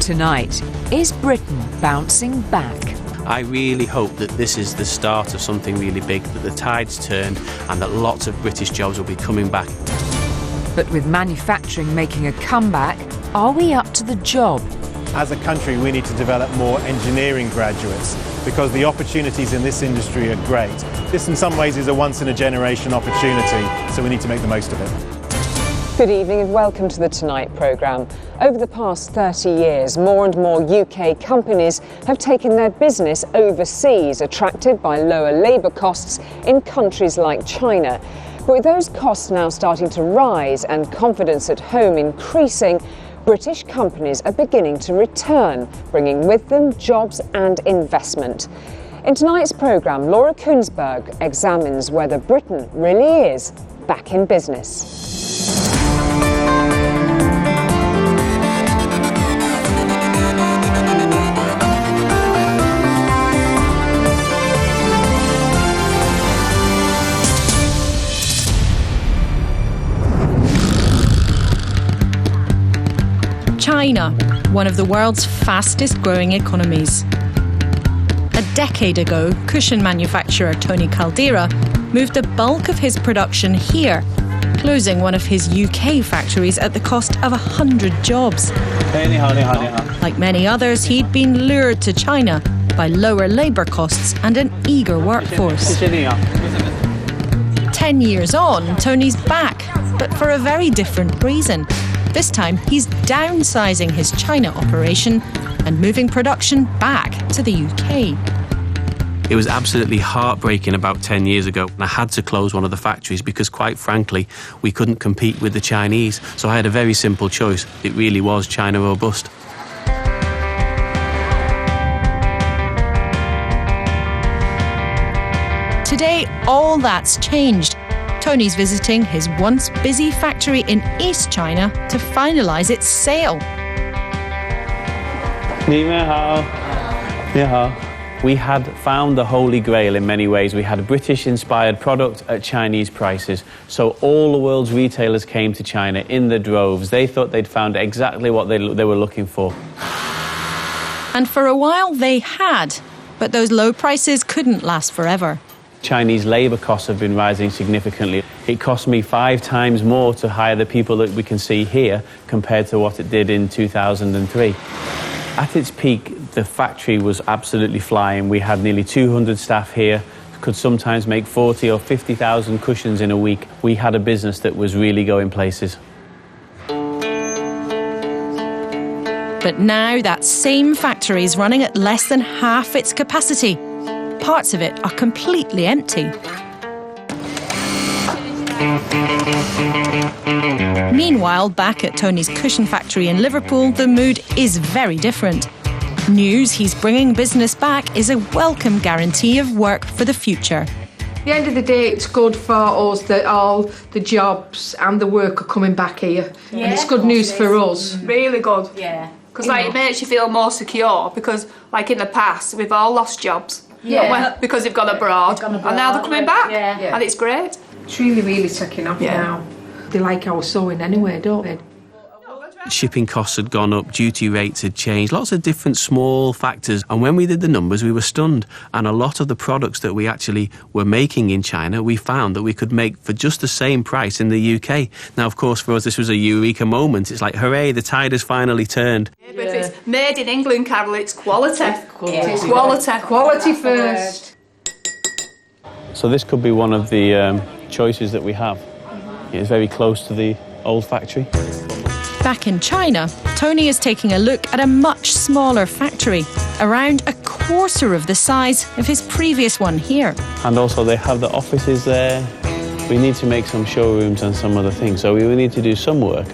Tonight. Is Britain bouncing back? I really hope that this is the start of something really big, that the tide's turned and that lots of British jobs will be coming back. But with manufacturing making a comeback, are we up to the job? As a country, we need to develop more engineering graduates because the opportunities in this industry are great. This in some ways is a once-in-a-generation opportunity, so we need to make the most of it. Good evening and welcome to the Tonight programme. Over the past 30 years, more and more UK companies have taken their business overseas, attracted by lower labour costs in countries like China. But with those costs now starting to rise and confidence at home increasing, British companies are beginning to return, bringing with them jobs and investment. In tonight's programme, Kuenssberg examines whether Britain really is back in business. China, one of the world's fastest growing economies. A decade ago, cushion manufacturer Tony Caldera moved the bulk of his production here, closing one of his UK factories at the cost of 100 jobs. Like many others, he'd been lured to China by lower labour costs and an eager workforce. 10 years on, Tony's back, but for a very different reason. This time, he's downsizing his China operation and moving production back to the UK. It was absolutely heartbreaking about 10 years ago. I had to close one of the factories because, quite frankly, we couldn't compete with the Chinese. So I had a very simple choice. It really was China or bust. Today, all that's changed. Tony's visiting his once busy factory in East China to finalise its sale. We had found the holy grail in many ways. We had a British-inspired product at Chinese prices. So all the world's retailers came to China in the droves. They thought they'd found exactly what they were looking for. And for a while they had, but those low prices couldn't last forever. Chinese labour costs have been rising significantly. It cost me 5 times more to hire the people that we can see here compared to what it did in 2003. At its peak, the factory was absolutely flying. We had nearly 200 staff here, could sometimes make 40 or 50,000 cushions in a week. We had a business that was really going places. But now that same factory is running at less than half its capacity. Parts of it are completely empty. Meanwhile, back at Tony's cushion factory in Liverpool, the mood is very different. News he's bringing business back is a welcome guarantee of work for the future. At the end of the day, it's good for us that all the jobs and the work are coming back here. Yeah, and it's good news for us. Really good. Yeah. Because it makes you feel more secure because, like in the past, we've all lost jobs. Yeah. Because they've gone abroad. And now they're coming back. Yeah. And it's great. It's really taking off now. They like our sewing anyway, don't they? Shipping costs had gone up, duty rates had changed, lots of different small factors. And when we did the numbers, we were stunned. And a lot of the products that we actually were making in China, we found that we could make for just the same price in the UK. Now, of course, for us, this was a eureka moment. It's like, hooray, the tide has finally turned. Yeah, but if it's made in England, Carol, it's quality. Quality first. So this could be one of the choices that we have. It's very close to the old factory. Back in China, Tony is taking a look at a much smaller factory, around a quarter of the size of his previous one here. And also they have the offices there. We need to make some showrooms and some other things, so we will need to do some work.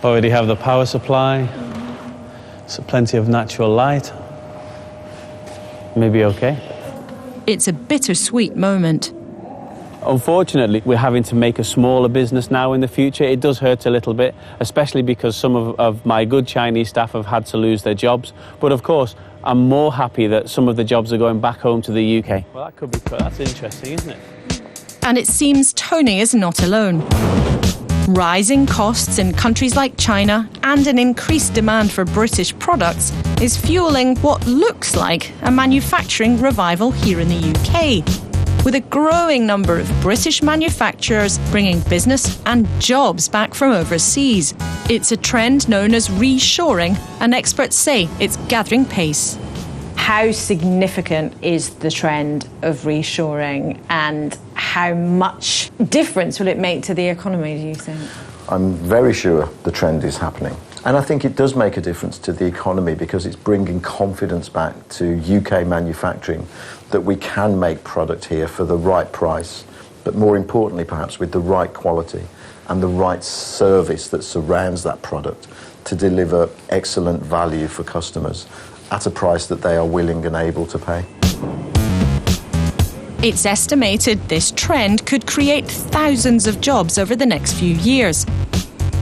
Already have the power supply, so plenty of natural light. Maybe okay. It's a bittersweet moment. Unfortunately, we're having to make a smaller business now in the future. It does hurt a little bit, especially because some of my good Chinese staff have had to lose their jobs. But of course, I'm more happy that some of the jobs are going back home to the UK. Well, that's interesting, isn't it? And it seems Tony is not alone. Rising costs in countries like China and an increased demand for British products is fueling what looks like a manufacturing revival here in the UK, with a growing number of British manufacturers bringing business and jobs back from overseas. It's a trend known as reshoring, and experts say it's gathering pace. How significant is the trend of reshoring, and how much difference will it make to the economy, do you think? I'm very sure the trend is happening. And I think it does make a difference to the economy because it's bringing confidence back to UK manufacturing that we can make product here for the right price, but more importantly perhaps with the right quality and the right service that surrounds that product to deliver excellent value for customers at a price that they are willing and able to pay. It's estimated this trend could create thousands of jobs over the next few years.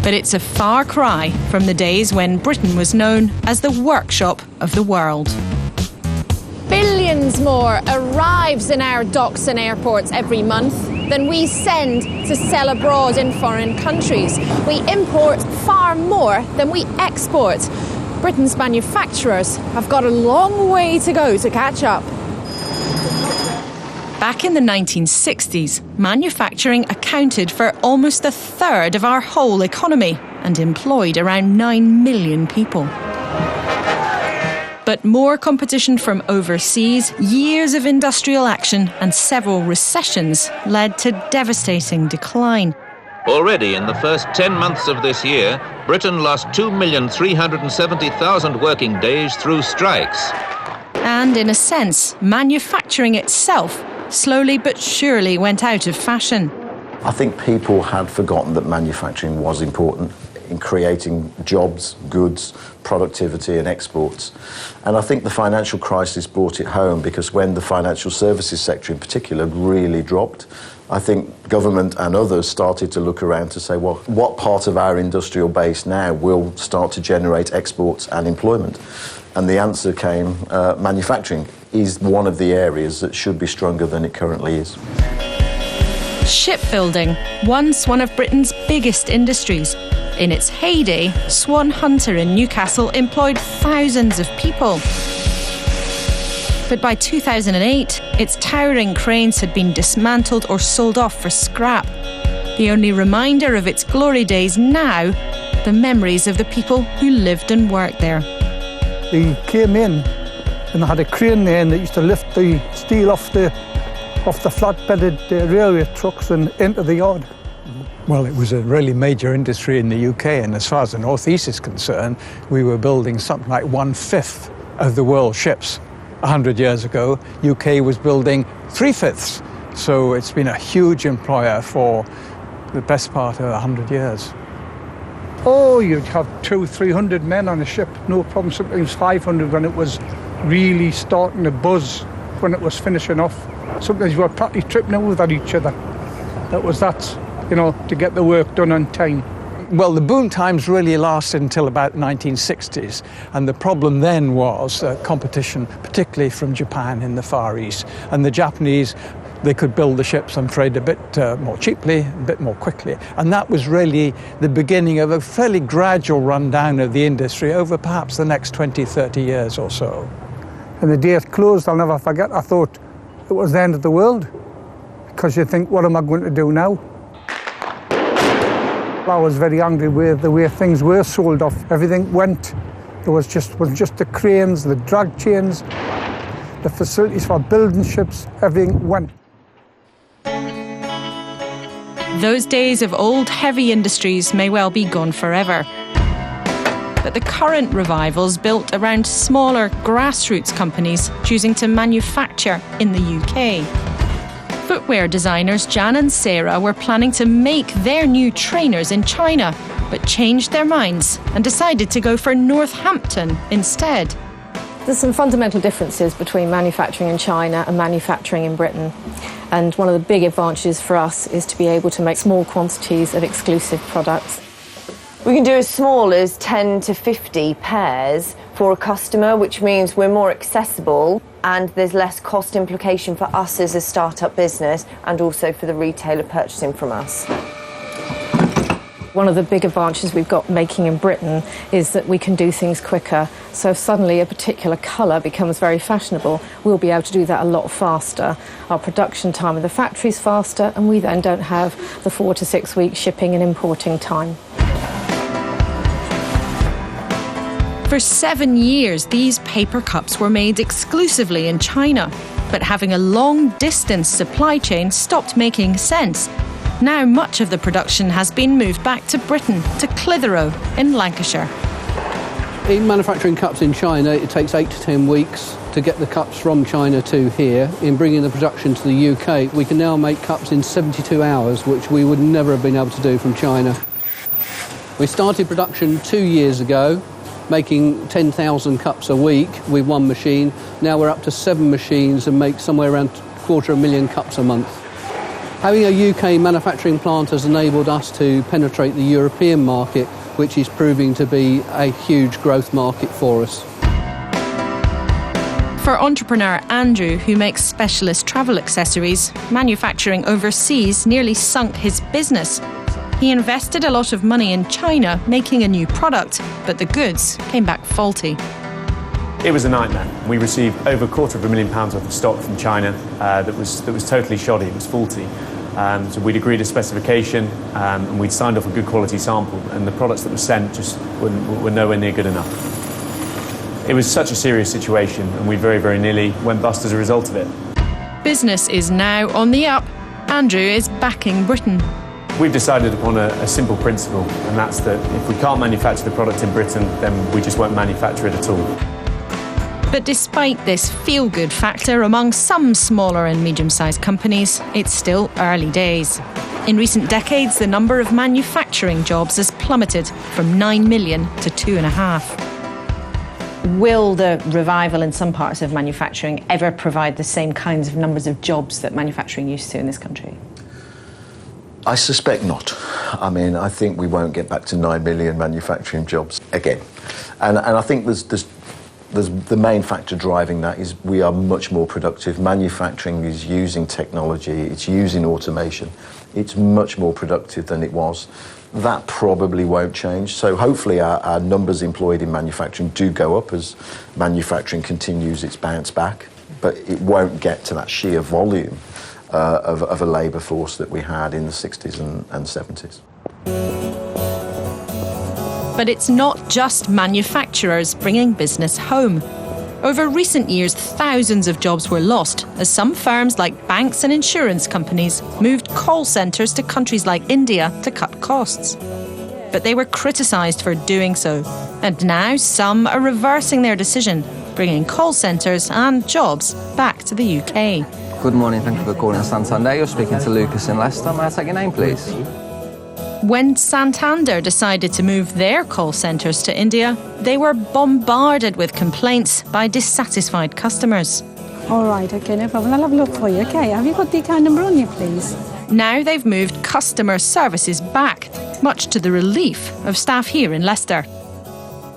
But it's a far cry from the days when Britain was known as the workshop of the world. Billions more arrives in our docks and airports every month than we send to sell abroad in foreign countries. We import far more than we export. Britain's manufacturers have got a long way to go to catch up. Back in the 1960s, manufacturing accounted for almost a third of our whole economy and employed around 9 million people. But more competition from overseas, years of industrial action and several recessions led to devastating decline. Already in the first 10 months of this year, Britain lost 2,370,000 working days through strikes. And in a sense, manufacturing itself slowly but surely went out of fashion. I think people had forgotten that manufacturing was important in creating jobs, goods, productivity and exports. And I think the financial crisis brought it home because when the financial services sector in particular really dropped, I think government and others started to look around to say, well, what part of our industrial base now will start to generate exports and employment? And the answer came, manufacturing is one of the areas that should be stronger than it currently is. Shipbuilding, once one of Britain's biggest industries. In its heyday, Swan in Newcastle employed thousands of people. But by 2008, its towering cranes had been dismantled or sold off for scrap. The only reminder of its glory days now, the memories of the people who lived and worked there. They came in and they had a crane there and they used to lift the steel off the flat-bedded railway trucks and into the yard. Well, it was a really major industry in the UK, and as far as the North East is concerned, we were building something like 1/5 of the world's ships. 100 years ago, UK was building 3/5. So it's been a huge employer for the best part of 100 years. Oh, you'd have 200-300 men on a ship, no problem. Sometimes 500 when it was really starting to buzz, when it was finishing off. Sometimes we were practically tripping over at each other. That was to get the work done on time. Well, the boom times really lasted until about the 1960s, and the problem then was competition, particularly from Japan in the Far East. And the Japanese, they could build the ships, I'm afraid, a bit more cheaply, a bit more quickly. And that was really the beginning of a fairly gradual rundown of the industry over perhaps the next 20, 30 years or so. And the day it closed, I'll never forget, I thought it was the end of the world. Because you think, what am I going to do now? I was very angry with the way things were sold off. Everything went. There was just the cranes, the drag chains, the facilities for building ships, everything went. Those days of old heavy industries may well be gone forever. But the current revival's built around smaller grassroots companies choosing to manufacture in the UK. Footwear designers Jan and Sarah were planning to make their new trainers in China, but changed their minds and decided to go for Northampton instead. There's some fundamental differences between manufacturing in China and manufacturing in Britain. And one of the big advantages for us is to be able to make small quantities of exclusive products. We can do as small as 10 to 50 pairs for a customer, which means we're more accessible and there's less cost implication for us as a start-up business and also for the retailer purchasing from us. One of the big advantages we've got making in Britain is that we can do things quicker. So if suddenly a particular colour becomes very fashionable, we'll be able to do that a lot faster. Our production time in the factory's faster, and we then don't have the 4 to 6 week shipping and importing time. For 7 years, these paper cups were made exclusively in China. But having a long-distance supply chain stopped making sense. Now much of the production has been moved back to Britain, to Clitheroe in Lancashire. In manufacturing cups in China, it takes 8 to 10 weeks to get the cups from China to here. In bringing the production to the UK, we can now make cups in 72 hours, which we would never have been able to do from China. We started production 2 years ago, making 10,000 cups a week with one machine. Now we're up to 7 machines and make somewhere around 250,000 cups a month. Having a UK manufacturing plant has enabled us to penetrate the European market, which is proving to be a huge growth market for us. For entrepreneur Andrew, who makes specialist travel accessories, manufacturing overseas nearly sunk his business. He invested a lot of money in China making a new product, but the goods came back faulty. It was a nightmare. We received over £250,000 worth of stock from China that was totally shoddy, it was faulty. So we'd agreed a specification and we'd signed off a good quality sample, and the products that were sent just were nowhere near good enough. It was such a serious situation, and we very, very nearly went bust as a result of it. Business is now on the up. Andrew is backing Britain. We've decided upon a simple principle, and that's that if we can't manufacture the product in Britain, then we just won't manufacture it at all. But despite this feel-good factor among some smaller and medium-sized companies, it's still early days. In recent decades, the number of manufacturing jobs has plummeted from 9 million to 2.5. Will the revival in some parts of manufacturing ever provide the same kinds of numbers of jobs that manufacturing used to in this country? I suspect not. I mean, I think we won't get back to 9 million manufacturing jobs again. And I think there's the main factor driving that is we are much more productive. Manufacturing is using technology, it's using automation. It's much more productive than it was. That probably won't change. So hopefully our numbers employed in manufacturing do go up as manufacturing continues its bounce back, but it won't get to that sheer volume of a labour force that we had in the 60s and 70s. But it's not just manufacturers bringing business home. Over recent years, thousands of jobs were lost as some firms like banks and insurance companies moved call centres to countries like India to cut costs. But they were criticised for doing so. And now some are reversing their decision, bringing call centres and jobs back to the UK. Good morning, thank you for calling Santander. You're speaking to Lucas in Leicester. May I take your name, please? When Santander decided to move their call centres to India, they were bombarded with complaints by dissatisfied customers. All right, OK, no problem. I'll have a look for you. OK, have you got the account number on you, please? Now they've moved customer services back, much to the relief of staff here in Leicester.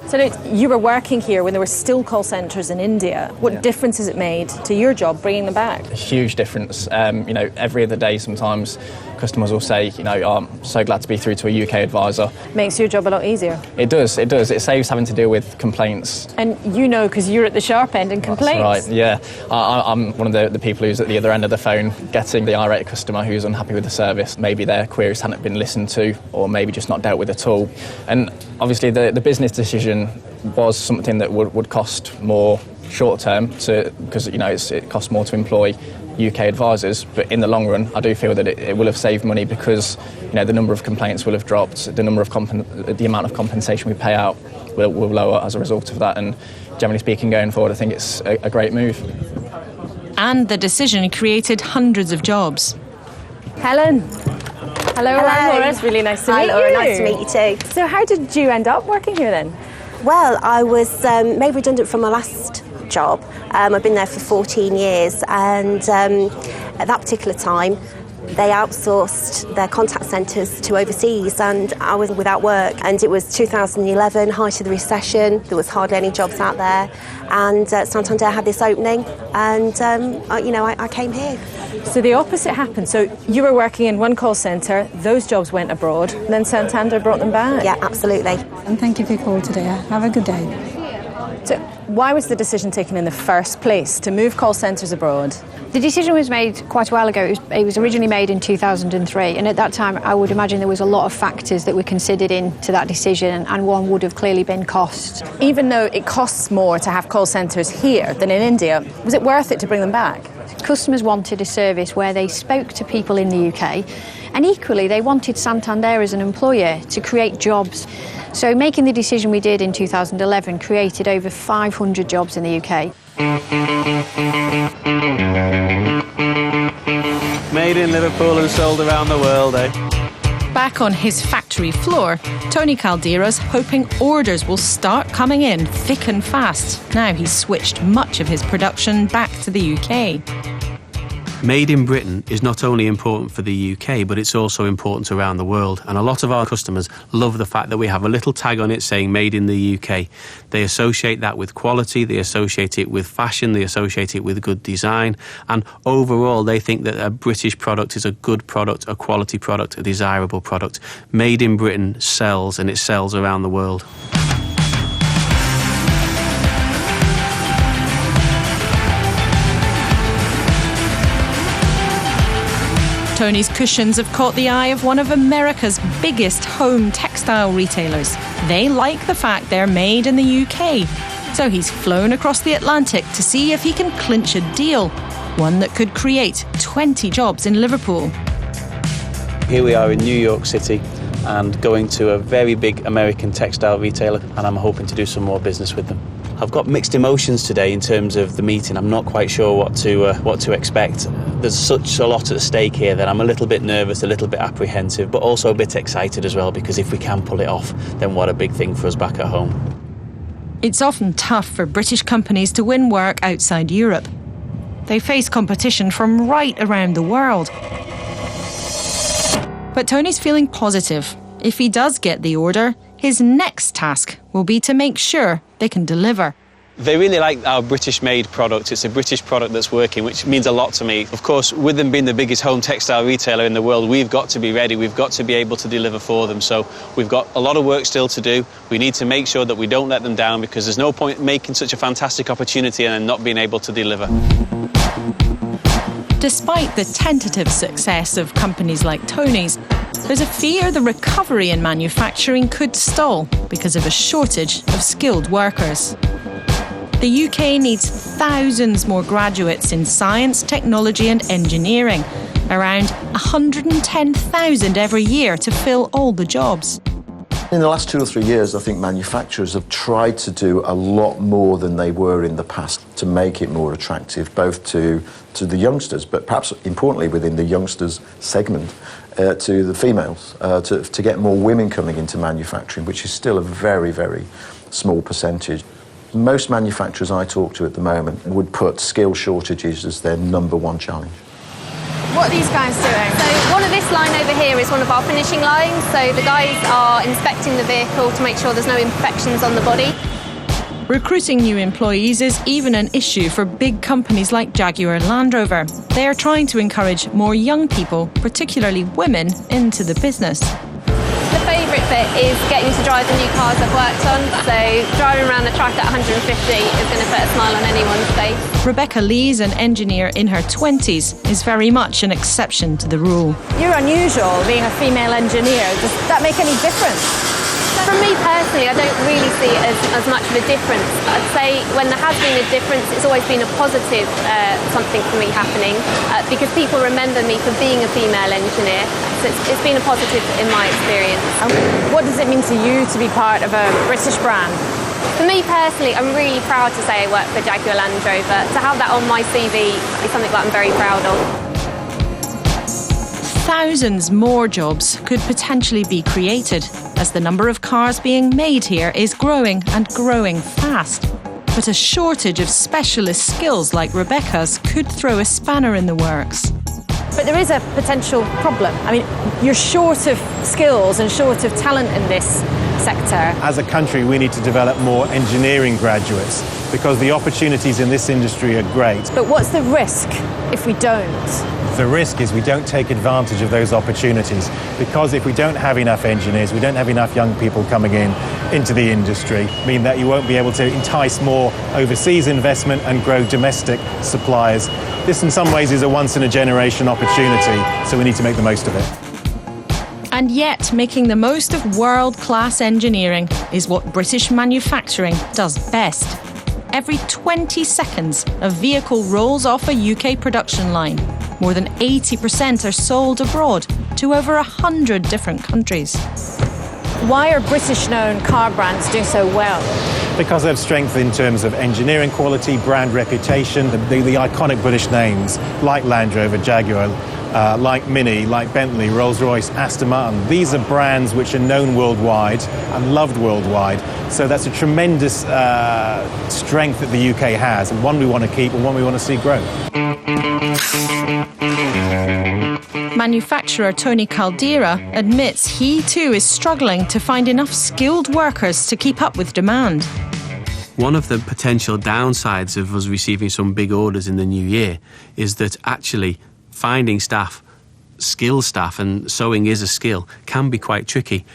So you were working here when there were still call centres in India. What difference has it made to your job bringing them back? A huge difference. Every other day sometimes customers will say, I'm so glad to be through to a UK advisor. Makes your job a lot easier. It does. It saves having to deal with complaints. And because you're at the sharp end in complaints. That's right, yeah. I'm one of the people who's at the other end of the phone getting the irate customer who's unhappy with the service. Maybe their queries hadn't been listened to or maybe just not dealt with at all. And obviously the business decision was something that would cost more short term because it costs more to employ UK advisors, but in the long run I do feel that it will have saved money because the number of complaints will have dropped, the amount of compensation we pay out will lower as a result of that, and generally speaking going forward I think it's a great move. And the decision created hundreds of jobs. Helen. Hello, I'm Laura. It's really nice to meet you. Hi Laura, nice to meet you too. So how did you end up working here then? Well, I was made redundant from my last job. I've been there for 14 years and at that particular time they outsourced their contact centres to overseas and I was without work, and it was 2011, height of the recession, there was hardly any jobs out there, and Santander had this opening and I came here. So the opposite happened. So you were working in one call centre, those jobs went abroad, and then Santander brought them back? Yeah, absolutely. And thank you for your call today. Have a good day. So why was the decision taken in the first place to move call centres abroad? The decision was made quite a while ago. It was originally made in 2003, and at that time I would imagine there was a lot of factors that were considered into that decision, and one would have clearly been cost. Even though it costs more to have call centres here than in India, was it worth it to bring them back? Customers wanted a service where they spoke to people in the UK, and equally they wanted Santander as an employer to create jobs. So making the decision we did in 2011 created over 500 jobs in the UK. Made in Liverpool and sold around the world, eh? Back on his factory floor, Tony Caldera's hoping orders will start coming in thick and fast. Now he's switched much of his production back to the UK. Made in Britain is not only important for the UK, but it's also important around the world. And a lot of our customers love the fact that we have a little tag on it saying Made in the UK. They associate that with quality, they associate it with fashion, they associate it with good design. And overall, they think that a British product is a good product, a quality product, a desirable product. Made in Britain sells, and it sells around the world. Tony's cushions have caught the eye of one of America's biggest home textile retailers. They like the fact they're made in the UK. So he's flown across the Atlantic to see if he can clinch a deal, one that could create 20 jobs in Liverpool. Here we are in New York City and going to a very big American textile retailer, and I'm hoping to do some more business with them. I've got mixed emotions today in terms of the meeting. I'm not quite sure what to expect. There's such a lot at stake here that I'm a little bit nervous, a little bit apprehensive, but also a bit excited as well, because if we can pull it off, then what a big thing for us back at home. It's often tough for British companies to win work outside Europe. They face competition from right around the world. But Tony's feeling positive. If he does get the order, his next task will be to make sure they can deliver. They really like our British-made product. It's a British product that's working, which means a lot to me. Of course, with them being the biggest home textile retailer in the world, we've got to be ready. We've got to be able to deliver for them. So we've got a lot of work still to do. We need to make sure that we don't let them down, because there's no point making such a fantastic opportunity and then not being able to deliver. Despite the tentative success of companies like Tony's, there's a fear the recovery in manufacturing could stall because of a shortage of skilled workers. The UK needs thousands more graduates in science, technology and engineering, around 110,000 every year to fill all the jobs. In the last 2 or 3 years, I think manufacturers have tried to do a lot more than they were in the past to make it more attractive, both to the youngsters, but perhaps importantly within the youngsters segment, to the females, to get more women coming into manufacturing, which is still a very, very small percentage. Most manufacturers I talk to at the moment would put skill shortages as their #1 challenge. What are these guys doing? So one of this line over here is one of our finishing lines. So the guys are inspecting the vehicle to make sure there's no imperfections on the body. Recruiting new employees is even an issue for big companies like Jaguar Land Rover. They are trying to encourage more young people, particularly women, into the business. The favourite bit is getting to drive the new cars I've worked on. So driving around the track at 150 is going to put a smile on anyone's face. Rebecca Lee's an engineer in her 20s, is very much an exception to the rule. You're unusual being a female engineer. Does that make any difference? For me personally, I don't really see it as much of a difference. I'd say when there has been a difference, it's always been a positive something for me happening, because people remember me for being a female engineer. So it's been a positive in my experience. What does it mean to you to be part of a British brand? For me personally, I'm really proud to say I work for Jaguar Land Rover. To have that on my CV is something that I'm very proud of. Thousands more jobs could potentially be created as the number of cars being made here is growing and growing fast. But a shortage of specialist skills like Rebecca's could throw a spanner in the works. But there is a potential problem. I mean, you're short of skills and short of talent in this sector. As a country, we need to develop more engineering graduates because the opportunities in this industry are great. But what's the risk if we don't? The risk is we don't take advantage of those opportunities, because if we don't have enough engineers, we don't have enough young people coming into the industry, mean that you won't be able to entice more overseas investment and grow domestic suppliers. This in some ways is a once-in-a-generation opportunity, so we need to make the most of it. And yet, making the most of world-class engineering is what British manufacturing does best. Every 20 seconds, a vehicle rolls off a UK production line. More than 80% are sold abroad to over 100 different countries. Why are British-known car brands doing so well? Because they have strength in terms of engineering quality, brand reputation, the iconic British names like Land Rover, Jaguar, like Mini, like Bentley, Rolls-Royce, Aston Martin. These are brands which are known worldwide and loved worldwide. So that's a tremendous strength that the UK has, and one we want to keep and one we want to see grow. Manufacturer Tony Caldera admits he too is struggling to find enough skilled workers to keep up with demand. One of the potential downsides of us receiving some big orders in the new year is that actually finding staff, skilled staff, and sewing is a skill, can be quite tricky.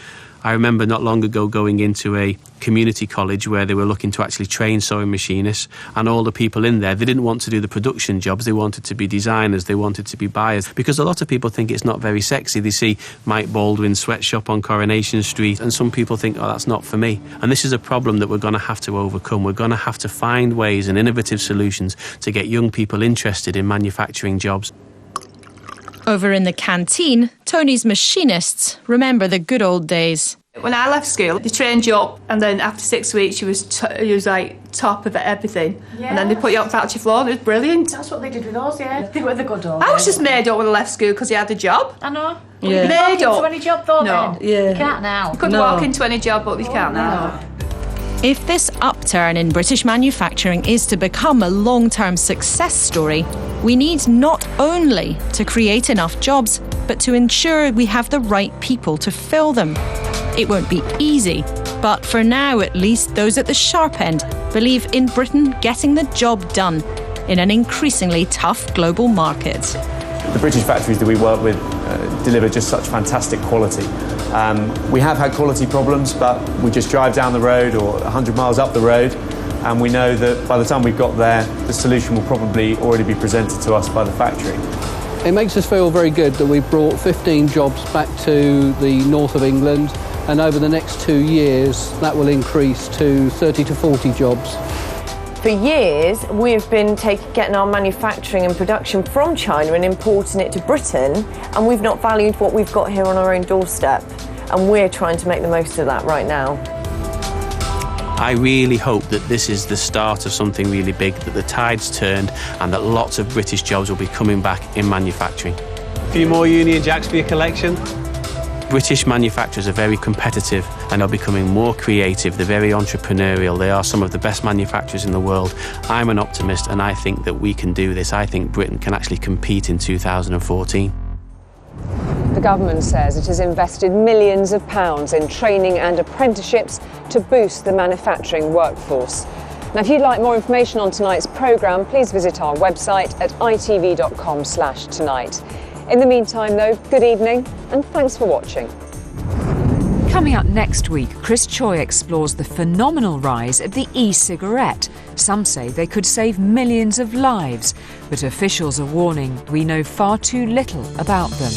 I remember not long ago going into a community college where they were looking to actually train sewing machinists, and all the people in there, they didn't want to do the production jobs, they wanted to be designers, they wanted to be buyers, because a lot of people think it's not very sexy. They see Mike Baldwin's sweatshop on Coronation Street, and some people think, oh, that's not for me. And this is a problem that we're going to have to overcome. We're going to have to find ways and innovative solutions to get young people interested in manufacturing jobs. Over in the canteen, Tony's machinists remember the good old days. When I left school, they trained you up, and then after 6 weeks, you was like top of everything. Yeah. And then they put you on factory floor, and it was brilliant. That's what they did with us, yeah. They were the good old I was just made up when I left school because you had a job. I know. Yeah. You made up. into any job though, no. then? Yeah. You can't now. You couldn't walk into any job, but you can't now. If this upturn in British manufacturing is to become a long-term success story, we need not only to create enough jobs, but to ensure we have the right people to fill them. It won't be easy, but for now at least, those at the sharp end believe in Britain getting the job done in an increasingly tough global market. The British factories that we work with deliver just such fantastic quality. We have had quality problems, but we just drive down the road or 100 miles up the road, and we know that by the time we've got there, the solution will probably already be presented to us by the factory. It makes us feel very good that we've brought 15 jobs back to the north of England, and over the next 2 years that will increase to 30 to 40 jobs. For years, we've been getting our manufacturing and production from China and importing it to Britain, and we've not valued what we've got here on our own doorstep, and we're trying to make the most of that right now. I really hope that this is the start of something really big, that the tide's turned and that lots of British jobs will be coming back in manufacturing. A few more Union Jacks for your collection? British manufacturers are very competitive and are becoming more creative. They're very entrepreneurial. They are some of the best manufacturers in the world. I'm an optimist and I think that we can do this. I think Britain can actually compete in 2014. The government says it has invested millions of pounds in training and apprenticeships to boost the manufacturing workforce. Now, if you'd like more information on tonight's programme, please visit our website at itv.com/tonight. In the meantime, though, good evening and thanks for watching. Coming up next week, Chris Choi explores the phenomenal rise of the e-cigarette. Some say they could save millions of lives, but officials are warning we know far too little about them.